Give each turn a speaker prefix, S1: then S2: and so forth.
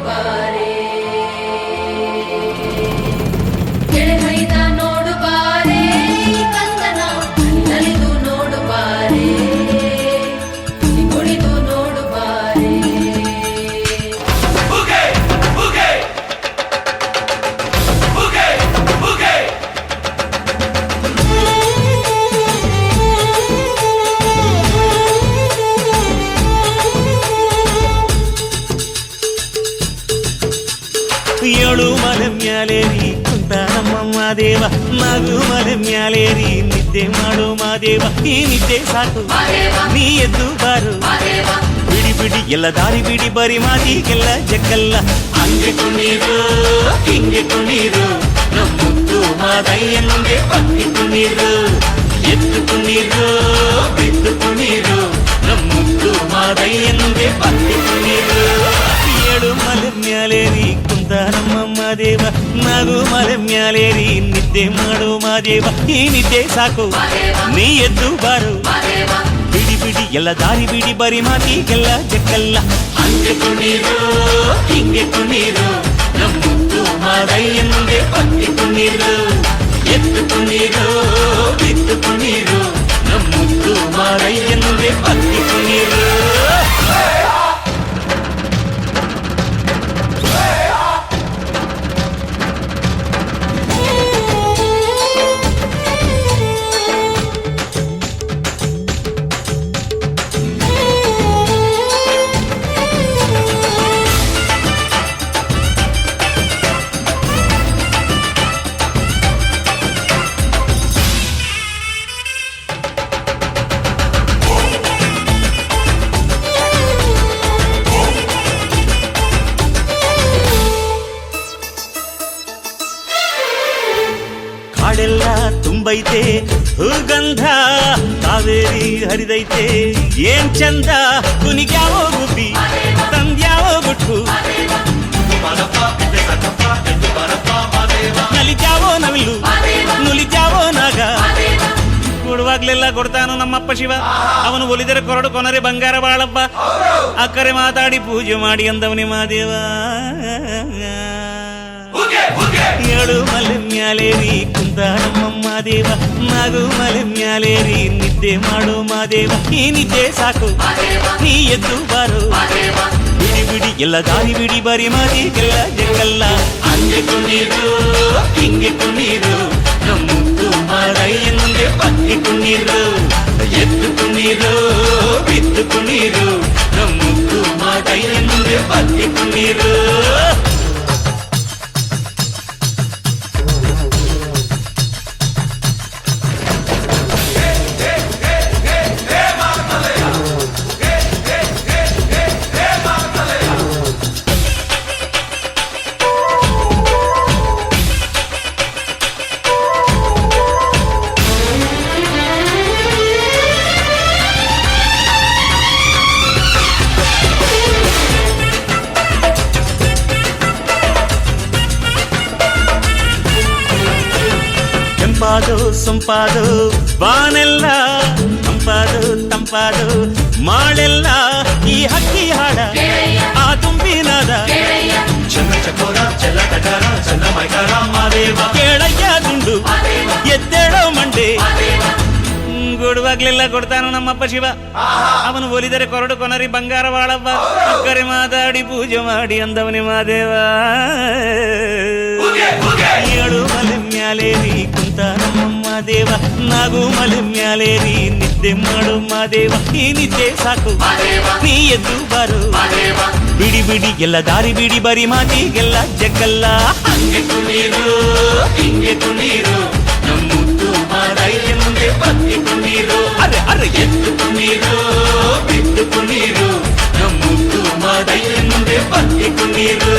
S1: ಬಾರೆ ಎಳೆಮೈದ ನೋಡು ಬಾರೆ ಕಂದನ ನಲಿದು ನೋಡು ಬಾರೆ ಕುಣಿದು ನೋಡು ಬಾರೆ
S2: ಏಳು ಮಲೆ ಮ್ಯಾಲೇರಿ ಕುಂತ ನಮ್ಮ ಮಾದೇವ ನಗು ಮಲೆ ಮ್ಯಾಲೇರಿ ನಿದ್ದೆ ಮಾಡು ಮಾದೇವ ಈ ನಿದ್ದೆ ಸಾಕು ನೀ ಎದ್ದು ಬಾರು ಬಿಡಿ ಬಿಡಿ ಎಲ್ಲ ದಾರಿ ಬಿಡಿ ಬರಿ ಮಾತಿಗೆಲ್ಲ ಜಗ್ಗಲ್ಲ ಹಂಗೆ ಕುಣೀರು ಹಿಂಗೆ ಕುಣೀರು ನಮ್ಮುತ್ತು ಮಾದಯ್ಯನಿಗೆ ಪಕ್ಕಿ ಕುಣೀರು ಎದ್ದು ಕುಣೀರು ಬಿದ್ದು ಕುಣೀರು ನಮ್ಮುತ್ತು ಮಾದಯ್ಯನಿಗೆ ಪಕ್ಕಿ ಕುಣೀರು ಏಳು ಮಲೆ ಮ್ಯಾಲೇರಿ ಕುಂತ ನಮ್ಮ ಮಾದೇವ ನಗು ಮಲೆ ಮ್ಯಾಲೇರಿ ನಿದ್ದೆ ಮಾಡು ಮಾದೇವ ಈ ನಿದ್ದೆ ಸಾಕು ನೀ ಎದ್ದು ಬಾರು ಬಿಡಿ ಬಿಡಿ ಎಲ್ಲ ದಾರಿ ಬಿಡಿ ಬರಿ ಮಾತಿಗೆಲ್ಲ ಜಕ್ಕಲ್ಲ ಹಂಗೆ ಕುಣೀರು ಹಿಂಗೆ ಕುಣೀರು ನಮ್ಮುತ್ತು ಮಾದಯ್ಯನಿಗೆ ಪಕ್ಕಿ ಕುಣೀರು ಎದ್ದು ಕುಣೀರು ಬಿದ್ದು ಕುಣೀರು ನಮ್ಮುತ್ತು ಮಾದಯ್ಯನಿಗೆ ಪಕ್ಕಿ ಕುಣೀರು ಕಾಡೆಲ್ಲ ತುಂಬೈತೆ ಹೂಗಂಧ ಕಾವೇರಿ ಹರಿದೈತೆ ಏನ್ ಚಂದ ಕುನಿಗ್ಯಾವೋ ಗುಬ್ಬಿ ತಂದ್ಯಾವೋ ಗುಟ್ಟು ನಲಿಜಾವೋ ನವಿಲು ನುಲಿಜಾವೋ ನಾಗ ಕೊಡುವಾಗ್ಲೆಲ್ಲ ಕೊಡ್ತಾನು ನಮ್ಮಪ್ಪ ಶಿವ ಅವನು ಒಲಿದರೆ ಕೊರಡು ಕೊನರೆ ಬಂಗಾರ ಬಾಳಪ್ಪ ಅಕ್ಕರೆ ಮಾತಾಡಿ ಪೂಜೆ ಮಾಡಿ ಅಂದವನಿ ಮಾದೇವ ಏಳು ಮಲೆ ಮ್ಯಾಲೇರಿ ಕುಂತ ನಮ್ಮ ಮಾದೇವ ನಗು ಮಲೆ ಮ್ಯಾಲೇರಿ ನಿದ್ದೆ ಮಾಡು ಮಾದೇವ ಈ ನಿದ್ದೆ ಸಾಕು ನೀ ಎದ್ದು ಬಾರು ಬಿಡಿ ಬಿಡಿ ಎಲ್ಲ ದಾರಿ ಬಿಡಿ ಬರಿ ಮಾತಿಗೆಲ್ಲ ಜಗಲ್ಲ ಹಂಗೆ ಕುಣೀರು ಹಿಂಗೆ ಕುಣೀರು ನಮ್ಮುತ್ತು ಮಾದಯ್ಯನಿಗೆ ಪಕ್ಕಿ ಕುಣೀರು ಎದ್ದು ಕುಣೀರು ಬಿದ್ದು ಕುಣೀರು ನಮ್ಮುತ್ತು ಮಾದಯ್ಯನಿಗೆ ಪಕ್ಕಿ ಕುಣೀರು ತಂಪಾದು ಸೊಂಪಾದು ಬಾನೆಲ್ಲ ತಂಪಾದು ತಂಪಾದು ಮಾಳೆಲ್ಲ ಈ ಹಕ್ಕಿ ಹಾಡ ಆ ತುಂಬಿನಾದ ಚನ್ನ ಚಕೋರ ಚೆಲ್ಲ ಟಕಾರ ಚನ್ನ ಮೈಕಾರ ಮಾದೇವ ಕೇಳಯ್ಯ ದುಂಡು ಎದ್ದೇಳೋ ಮಂಡೆ ಕೊಡುವಾಗ್ಲೆಲ್ಲ ಕೊಡ್ತಾನು ನಮ್ಮಪ್ಪ ಶಿವ ಅವನು ಒಲಿದರೆ ಕೊರಡು ಕೊನರಿ ಬಂಗಾರ ಬಾಳವ್ವ ಅಕ್ಕರೆ ಮಾತಾಡಿ ಪೂಜೆ ಮಾಡಿ ಅಂದವನಿ ಮಾದೇವ ಏಳು ಮಲೆ ಮ್ಯಾಲೇರಿ ಕುಂತ ನಮ್ಮ ಮಾದೇವ ನಗು ಮಲೆ ಮ್ಯಾಲೇರಿ ನಿದ್ದೆ ಮಾಡು ಮಾದೇವ ಈ ನಿದ್ದೆ ಸಾಕು ನೀ ಎದ್ದು ಬಾರು ಬಿಡಿ ಬಿಡಿ ಎಲ್ಲ ದಾರಿ ಬಿಡಿ ಬರಿ ಮಾತಿಗೆಲ್ಲ ಜಗ್ಗಲ್ಲ ಹಂಗೆ ಕುಣೀರು ಹಿಂಗೆ ಕುಣೀರು ನಮ್ಮುತ್ತು ಮಾದಯ್ಯನಿಗೆ ಪಕ್ಕಿ ಕುಣೀರು ಅರೆ ಅರೆ ಎದ್ದು ಕುಣೀರು ಬಿದ್ದು ಕುಣೀರು ನಮ್ಮುತ್ತು ಮಾದಯ್ಯನಿಗೆ ಪಕ್ಕಿ ಕುಣೀರು